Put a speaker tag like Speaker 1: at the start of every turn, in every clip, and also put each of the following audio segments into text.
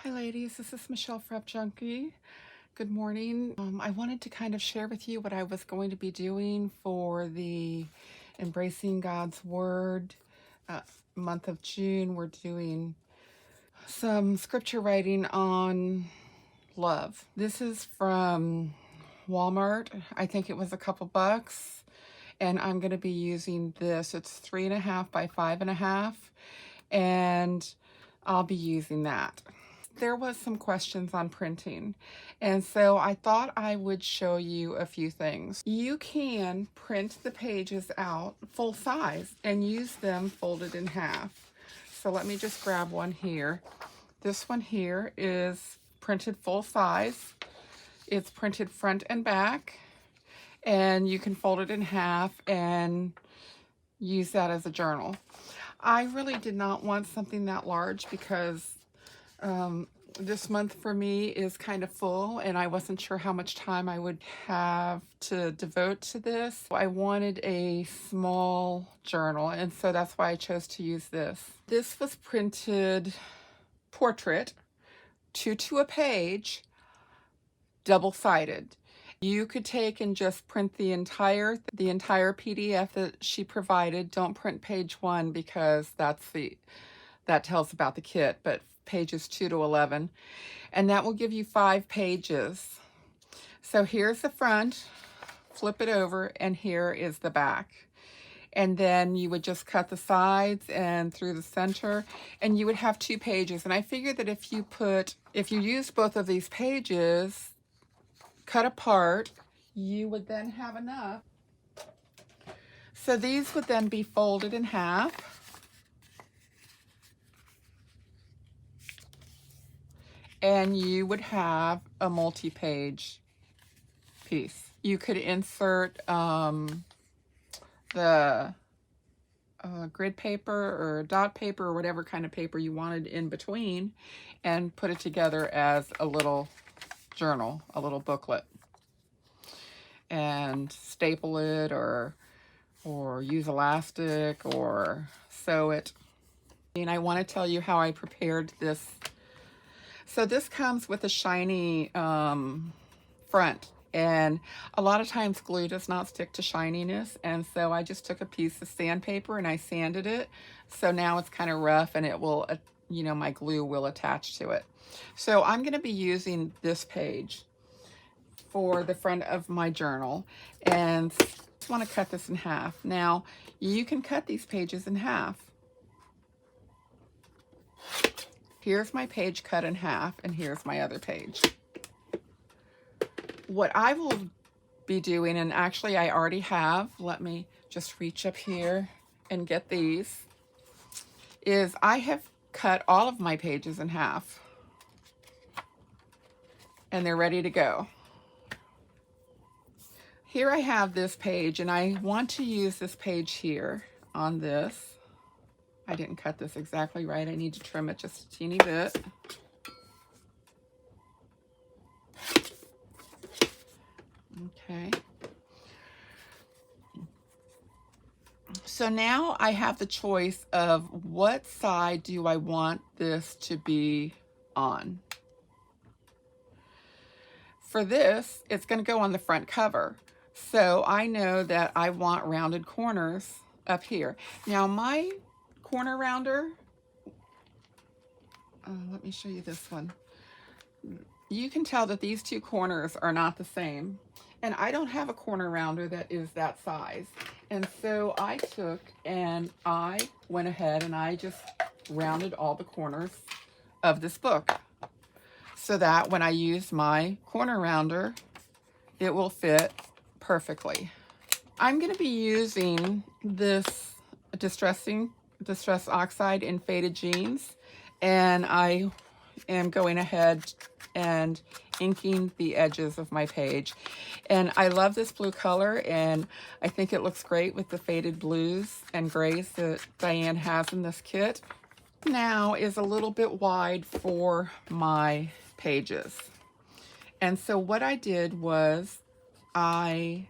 Speaker 1: Hi ladies, this is Michele Prep Junkie. Good morning. I wanted to kind of share with you what I was going to be doing for the Embracing God's Word month of June. We're doing some scripture writing on love. This is from Walmart. I think it was a couple bucks. And I'm going to be using this. It's 3.5 by 5.5. And I'll be using that. There was some questions on printing, and so I thought I would show you a few things. You can print the pages out full size and use them folded in half. So let me just grab one here. This one here is printed full size. It's printed front and back, and you can fold it in half and use that as a journal. I really did not want something that large because this month for me is kind of full and I wasn't sure how much time I would have to devote to this. I wanted a small journal, and so that's why I chose to use this. This was printed portrait, 2 to a page, double-sided. You could take and just print the entire PDF that she provided. Don't print page 1 because that tells about the kit, but pages 2 to 11, and that will give you 5 pages. So here's the front, flip it over, and here is the back. And then you would just cut the sides and through the center, and you would have 2 pages. And I figured that if you used both of these pages cut apart, you would then have enough. So these would then be folded in half. And you would have a multi-page piece. You could insert the grid paper or dot paper or whatever kind of paper you wanted in between and put it together as a little journal, a little booklet, and staple it or use elastic or sew it. And I want to tell you how I prepared this. So this comes with a shiny front, and a lot of times glue does not stick to shininess, and so I just took a piece of sandpaper and I sanded it, so now it's kind of rough and it will, my glue will attach to it. So I'm going to be using this page for the front of my journal, and I just want to cut this in half. Now, you can cut these pages in half. Here's my page cut in half, and here's my other page. What I will be doing, and actually I already have, let me just reach up here and get these, is I have cut all of my pages in half. And they're ready to go. Here I have this page, and I want to use this page here on this. I didn't cut this exactly right. I need to trim it just a teeny bit. Okay. So now I have the choice of what side do I want this to be on. For this, it's going to go on the front cover. So I know that I want rounded corners up here. Now my corner rounder, let me show you this one. You can tell that these 2 corners are not the same, and I don't have a corner rounder that is that size, and so I took and I went ahead and I just rounded all the corners of this book so that when I use my corner rounder, it will fit perfectly. I'm going to be using this Distress Oxide in Faded Jeans, and I am going ahead and inking the edges of my page. And I love this blue color, and I think it looks great with the faded blues and grays that Diane has in this kit. Now is a little bit wide for my pages. And so what I did was I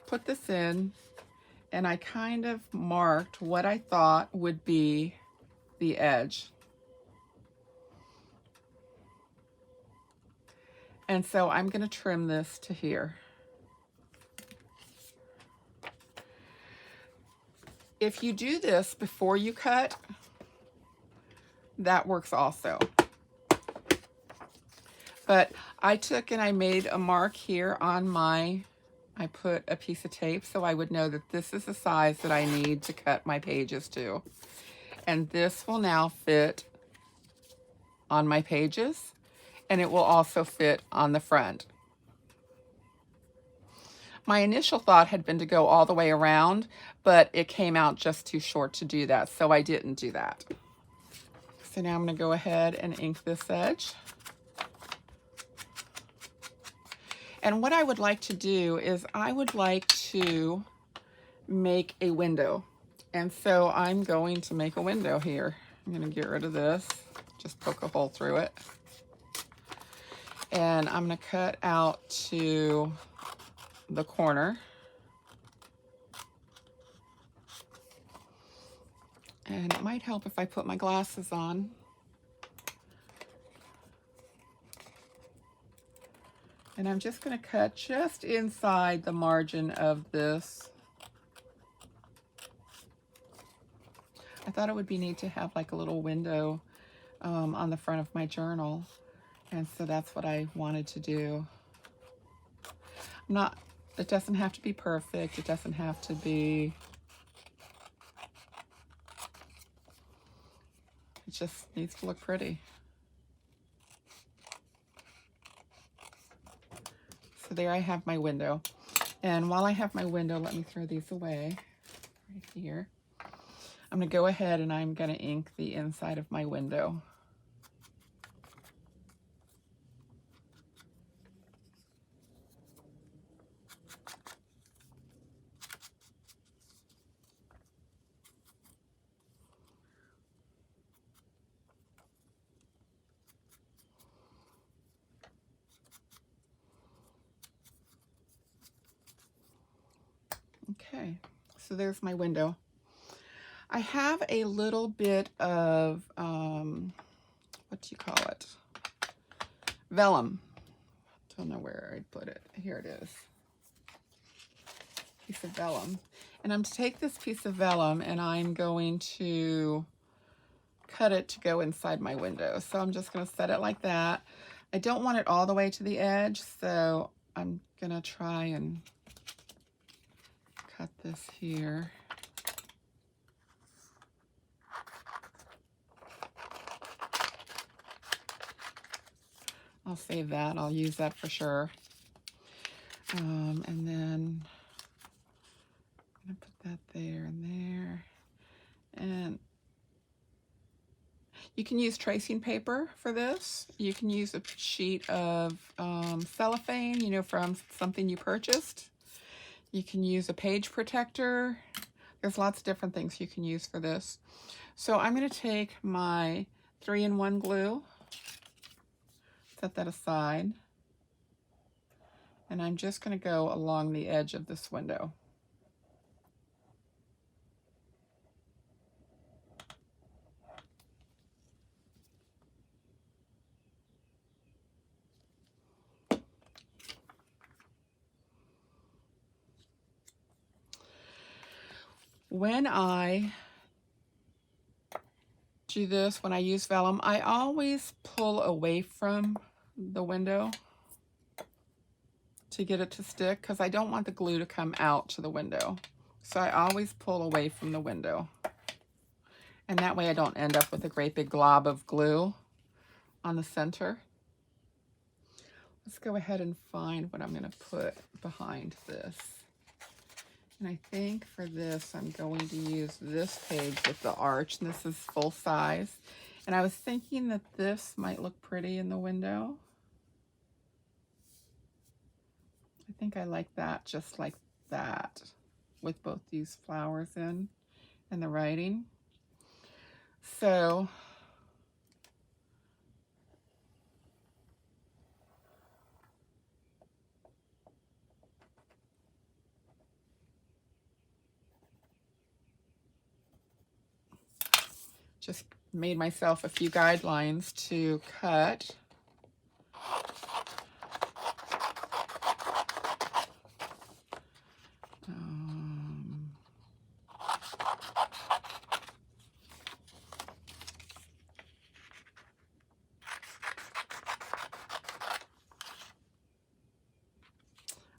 Speaker 1: put this in, and I kind of marked what I thought would be the edge. And so I'm going to trim this to here. If you do this before you cut, that works also. But I took and I made a mark here on my, I put a piece of tape so I would know that this is the size that I need to cut my pages to. And this will now fit on my pages, and it will also fit on the front. My initial thought had been to go all the way around, but it came out just too short to do that, so I didn't do that. So now I'm going to go ahead and ink this edge. And what I would like to do is I would like to make a window. And so I'm going to make a window here. I'm going to get rid of this, just poke a hole through it. And I'm going to cut out to the corner. And it might help if I put my glasses on. And I'm just going to cut just inside the margin of this. I thought it would be neat to have like a little window on the front of my journal. And so that's what I wanted to do. It doesn't have to be perfect. It doesn't have to be, it just needs to look pretty. So there I have my window. And while I have my window, let me throw these away right here. I'm going to go ahead and I'm going to ink the inside of my window. Okay, so there's my window. I have a little bit of, what do you call it? Vellum. Don't know where I put it. Here it is. Piece of vellum. And I'm to take this piece of vellum and I'm going to cut it to go inside my window. So I'm just going to set it like that. I don't want it all the way to the edge, so I'm going to try and cut this here. I'll save that. I'll use that for sure. And then I'm going to put that there and there. And you can use tracing paper for this. You can use a sheet of cellophane, you know, from something you purchased. You can use a page protector. There's lots of different things you can use for this. So I'm going to take my 3-in-1 glue, set that aside, and I'm just going to go along the edge of this window. When I do this, when I use vellum, I always pull away from the window to get it to stick because I don't want the glue to come out to the window. So I always pull away from the window. And that way I don't end up with a great big glob of glue on the center. Let's go ahead and find what I'm going to put behind this. And I think for this, I'm going to use this page with the arch, and this is full size. And I was thinking that this might look pretty in the window. I think I like that just like that, with both these flowers in and the writing. So just made myself a few guidelines to cut.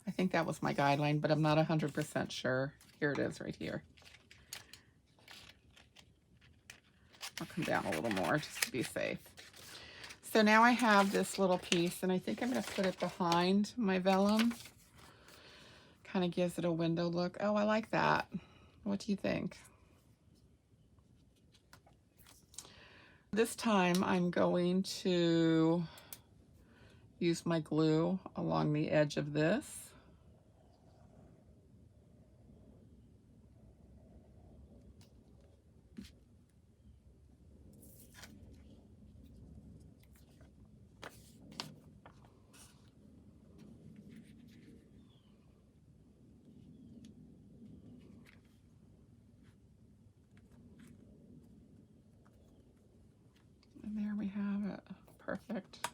Speaker 1: I think that was my guideline, but I'm not 100% sure. Here it is right here. I'll come down a little more just to be safe. So now I have this little piece, and I think I'm going to put it behind my vellum. Kind of gives it a window look. Oh, I like that. What do you think? This time I'm going to use my glue along the edge of this. And there we have it. Perfect.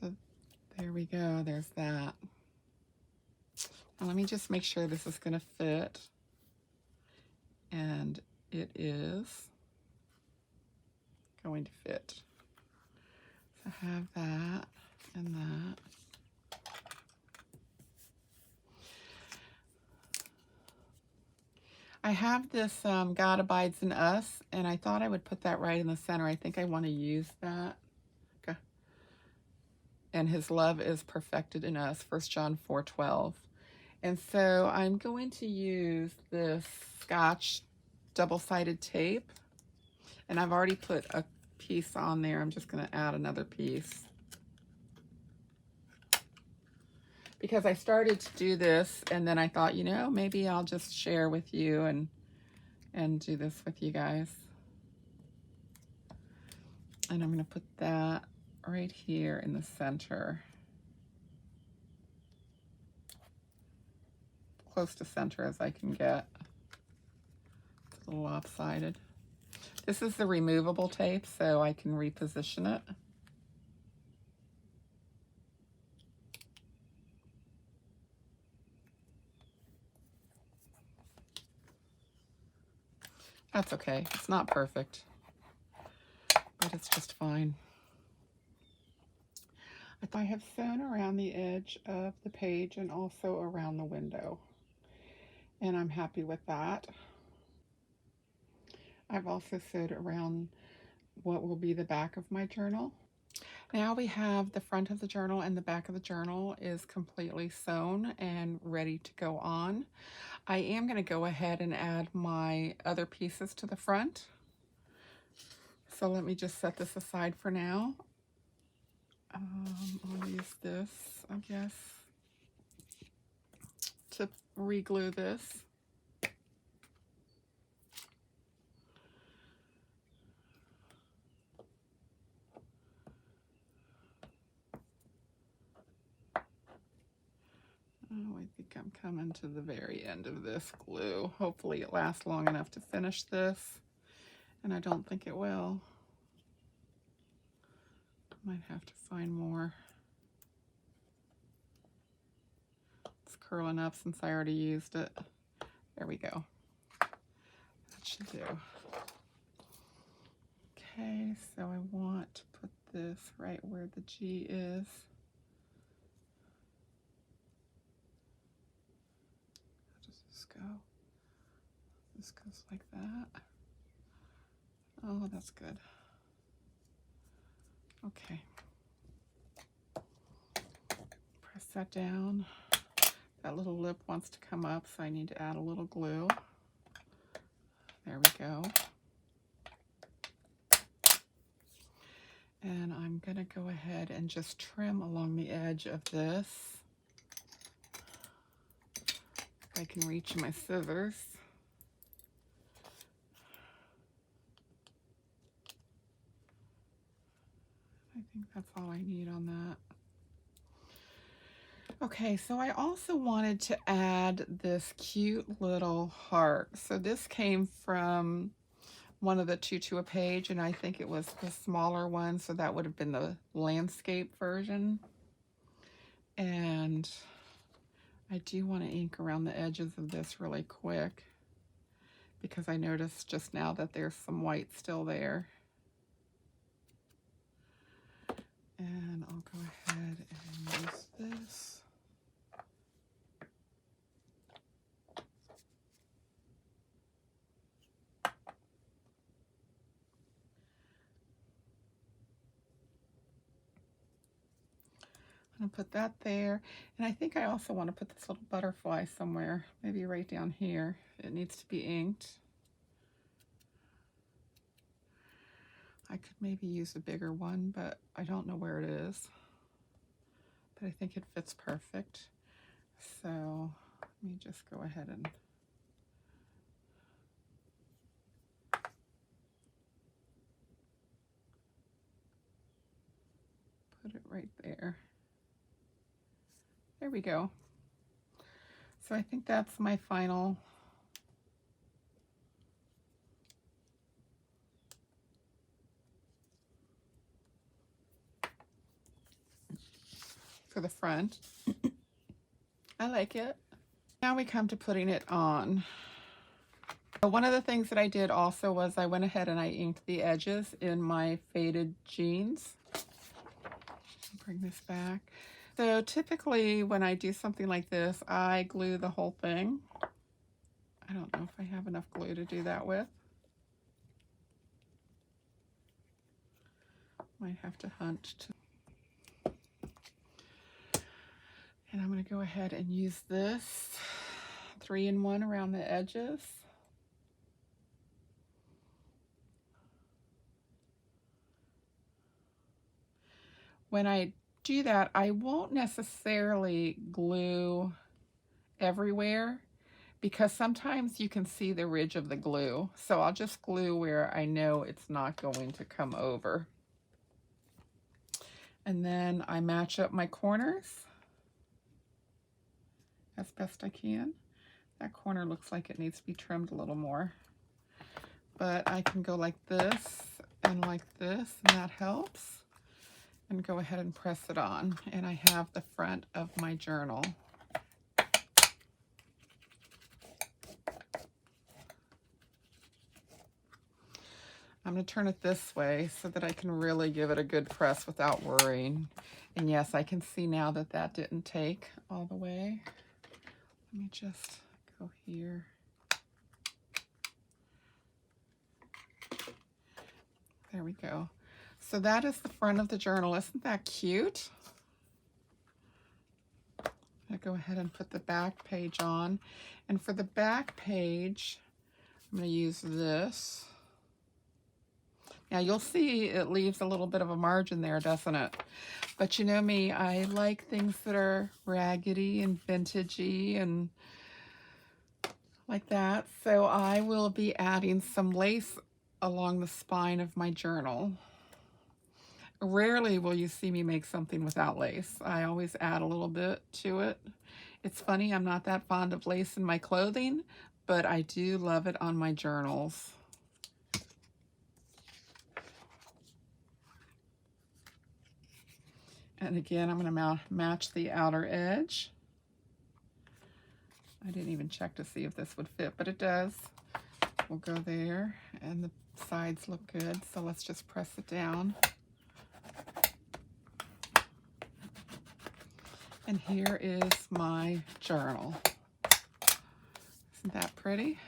Speaker 1: So there we go. There's that. Now let me just make sure this is going to fit. And it is going to fit. So I have that and that. I have this God Abides in Us, and I thought I would put that right in the center. I think I want to use that. Okay. And his love is perfected in us, 1 John 4:12. And so I'm going to use this Scotch double-sided tape, and I've already put a piece on there. I'm just going to add another piece. Because I started to do this, and then I thought, you know, maybe I'll just share with you and do this with you guys. And I'm going to put that right here in the center. Close to center as I can get. It's a little lopsided. This is the removable tape, so I can reposition it. That's okay. It's not perfect, but it's just fine. I have sewn around the edge of the page and also around the window, and I'm happy with that. I've also sewed around what will be the back of my journal. Now we have the front of the journal, and the back of the journal is completely sewn and ready to go on. I am going to go ahead and add my other pieces to the front. So let me just set this aside for now. I'll use this, I guess, to re-glue this. Oh, I think I'm coming to the very end of this glue. Hopefully it lasts long enough to finish this, and I don't think it will. Might have to find more. It's curling up since I already used it. There we go. That should do. Okay, so I want to put this right where the G is. How does this go? This goes like that. Oh, that's good. Okay. Press that down. That little lip wants to come up, so I need to add a little glue. There we go. And I'm going to go ahead and just trim along the edge of this. If I can reach my scissors. I think that's all I need on that. Okay, so I also wanted to add this cute little heart. So this came from one of the two to a page, and I think it was the smaller one, so that would have been the landscape version. And I do want to ink around the edges of this really quick because I noticed just now that there's some white still there. And I'll go ahead and use this. I'm going to put that there. And I think I also want to put this little butterfly somewhere, maybe right down here. It needs to be inked. I could maybe use a bigger one, but I don't know where it is. But I think it fits perfect. So let me just go ahead and put it right there. There we go. So I think that's my final for the front. I like it. Now we come to putting it on. So one of the things that I did also was I went ahead and I inked the edges in my faded jeans. Bring this back. So typically when I do something like this, I glue the whole thing. I don't know if I have enough glue to do that with. Might have to hunt. And I'm going to go ahead and use this 3-in-1 around the edges. When I do that, I won't necessarily glue everywhere because sometimes you can see the ridge of the glue. So I'll just glue where I know it's not going to come over. And then I match up my corners as best I can. That corner looks like it needs to be trimmed a little more. But I can go like this, and that helps. And go ahead and press it on. And I have the front of my journal. I'm going to turn it this way so that I can really give it a good press without worrying. And yes, I can see now that that didn't take all the way. Let me just go here. There we go. So that is the front of the journal. Isn't that cute? I'll go ahead and put the back page on. And for the back page, I'm going to use this. Now you'll see it leaves a little bit of a margin there, doesn't it? But you know me, I like things that are raggedy and vintagey and like that. So I will be adding some lace along the spine of my journal. Rarely will you see me make something without lace. I always add a little bit to it. It's funny, I'm not that fond of lace in my clothing, but I do love it on my journals. And again, I'm going to match the outer edge. I didn't even check to see if this would fit, but it does. We'll go there, and the sides look good, so let's just press it down. And here is my journal. Isn't that pretty?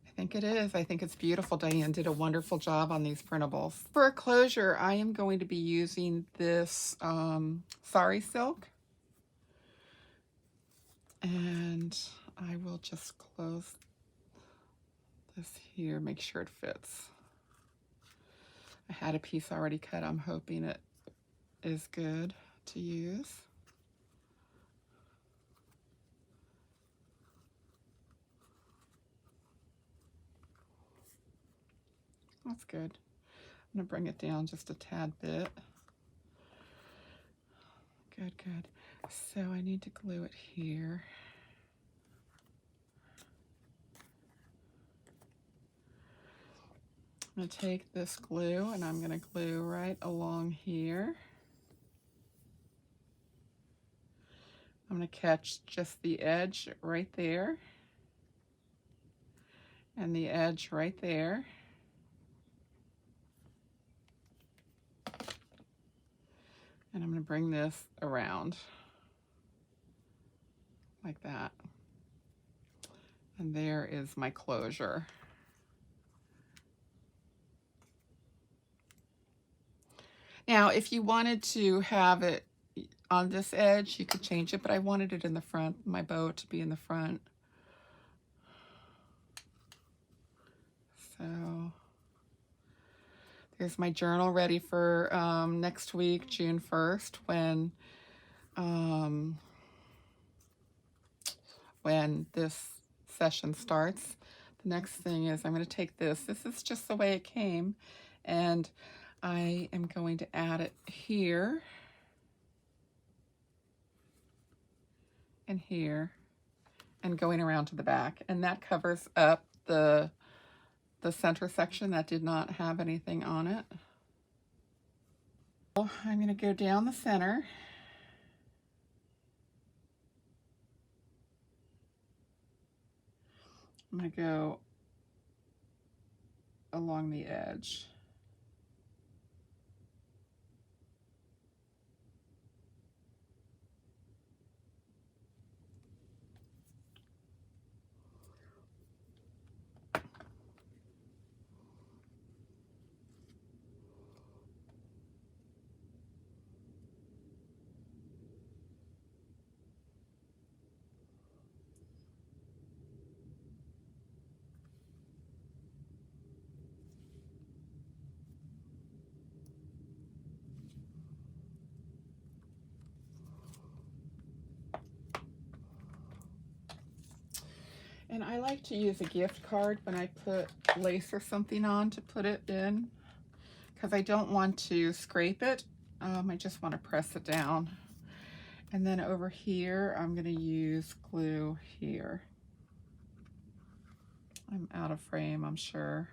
Speaker 1: I think it is. I think it's beautiful. Diane did a wonderful job on these printables. For a closure, I am going to be using this sari silk. And I will just close this here, make sure it fits. I had a piece already cut. I'm hoping it is good to use. That's good. I'm going to bring it down just a tad bit. Good, good. So I need to glue it here. I'm going to take this glue and I'm going to glue right along here. I'm going to catch just the edge right there and the edge right there. And I'm going to bring this around like that. And there is my closure. Now, if you wanted to have it on this edge, you could change it, but I wanted it in the front, my bow to be in the front. So there's my journal ready for next week, June 1st, when this session starts. The next thing is I'm going to take this. This is just the way it came, and I am going to add it here and here and going around to the back, and that covers up the center section that did not have anything on it. I'm going to go down the center. I'm going to go along the edge. And I like to use a gift card when I put lace or something on to put it in, because I don't want to scrape it. I just want to press it down. And then over here, I'm going to use glue here. I'm out of frame, I'm sure.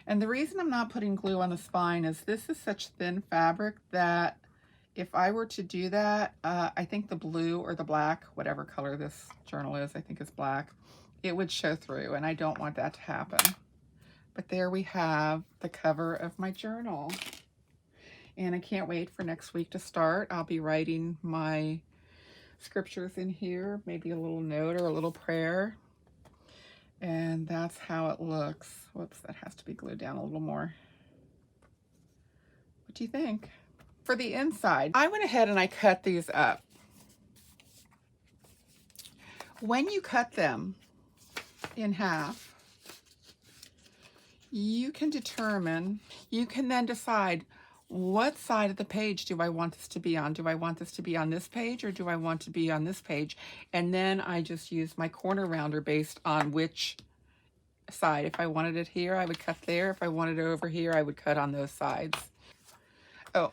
Speaker 1: And the reason I'm not putting glue on the spine is this is such thin fabric that if I were to do that, I think the blue or the black, whatever color this journal is, I think it's black, it would show through, and I don't want that to happen. But there we have the cover of my journal. And I can't wait for next week to start. I'll be writing my scriptures in here, maybe a little note or a little prayer. And that's how it looks. Whoops, that has to be glued down a little more. What do you think? For the inside, I went ahead and I cut these up. When you cut them in half, you can then decide what side of the page do I want this to be on? Do I want this to be on this page, or do I want to be on this page? And then I just use my corner rounder based on which side. If I wanted it here, I would cut there. If I wanted it over here, I would cut on those sides. Oh,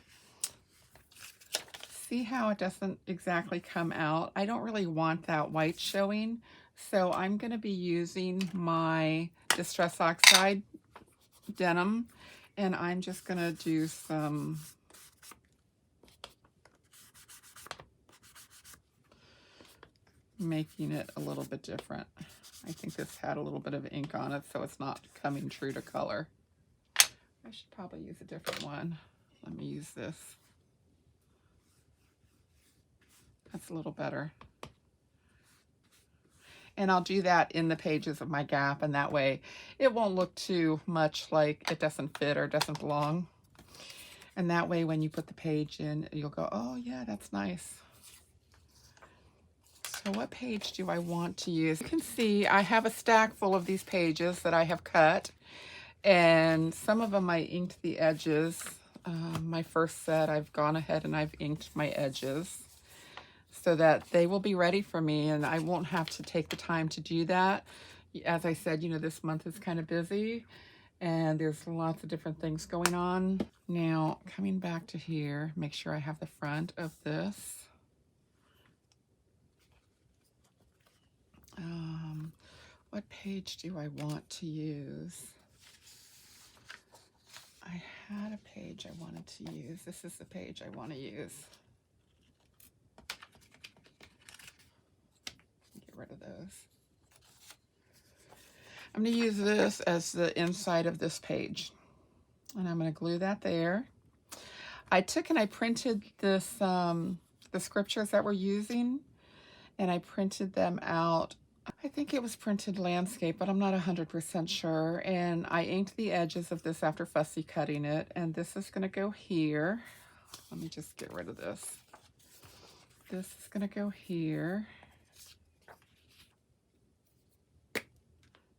Speaker 1: see how it doesn't exactly come out? I don't really want that white showing, so I'm going to be using my Distress Oxide denim, and I'm just going to do some making it a little bit different. I think this had a little bit of ink on it, so it's not coming true to color. I should probably use a different one. Let me use this. That's a little better. And I'll do that in the pages of my gap, and that way it won't look too much like it doesn't fit or doesn't belong. And that way when you put the page in, you'll go, oh yeah, that's nice. So what page do I want to use? You can see I have a stack full of these pages that I have cut, and some of them I inked the edges. My first set, I've gone ahead and I've inked my edges so that they will be ready for me, and I won't have to take the time to do that. As I said, you know, this month is kind of busy, and there's lots of different things going on. Now, coming back to here, make sure I have the front of this. What page do I want to use? I had a page I wanted to use. This is the page I want to use. Get rid of those. I'm going to use this as the inside of this page. And I'm going to glue that there. I took and I printed this, the scriptures that we're using, and I printed them out. I think it was printed landscape, but I'm not 100% sure. And I inked the edges of this after fussy cutting it. And this is going to go here. Let me just get rid of this. This is going to go here.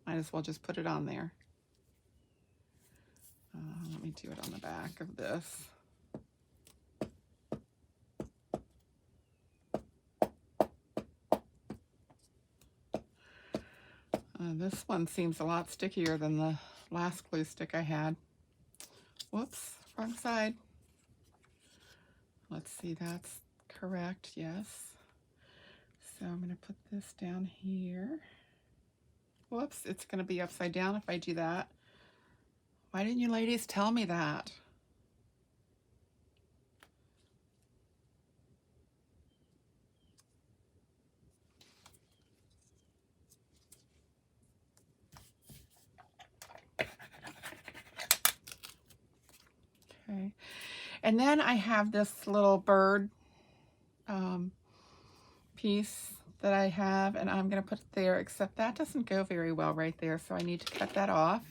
Speaker 1: Might as well just put it on there. Let me do it on the back of this. This one seems a lot stickier than the last glue stick I had. Whoops, wrong side. Let's see, that's correct, yes. So I'm going to put this down here. Whoops, it's going to be upside down if I do that. Why didn't you ladies tell me that? Okay, and then I have this little bird piece that I have, and I'm going to put it there, except that doesn't go very well right there, so I need to cut that off.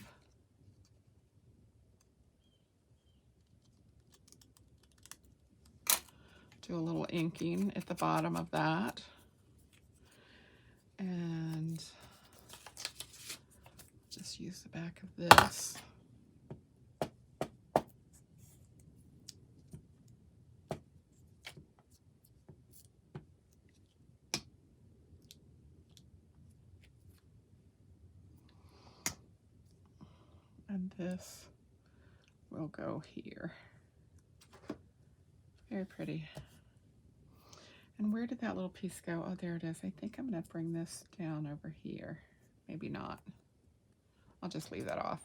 Speaker 1: Do a little inking at the bottom of that. And just use the back of this. And this will go here. Very pretty. And where did that little piece go? Oh, there it is. I think I'm going to bring this down over here. Maybe not. I'll just leave that off.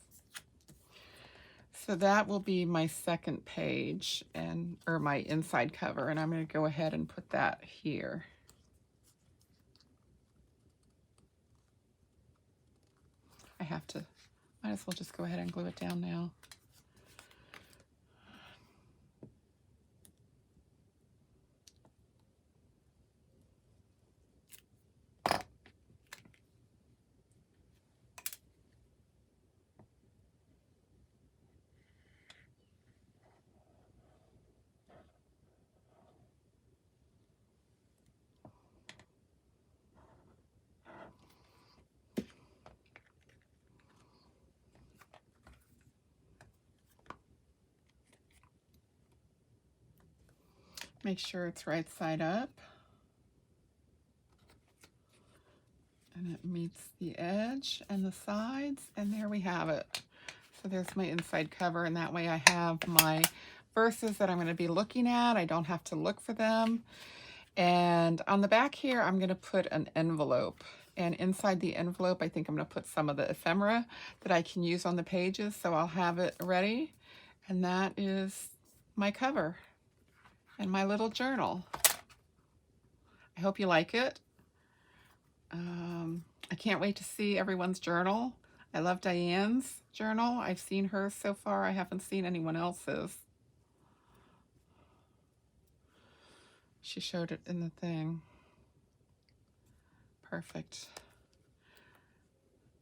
Speaker 1: So that will be my second page, or my inside cover, and I'm going to go ahead and put that here. I have to, might as well just go ahead and glue it down now. Make sure it's right side up. And it meets the edge and the sides, and there we have it. So there's my inside cover, and that way I have my verses that I'm going to be looking at. I don't have to look for them. And on the back here, I'm going to put an envelope. And inside the envelope, I think I'm going to put some of the ephemera that I can use on the pages, so I'll have it ready. And that is my cover and my little journal. I hope you like it. I can't wait to see everyone's journal. I love Diane's journal. I've seen hers so far. I haven't seen anyone else's. She showed it in the thing. Perfect.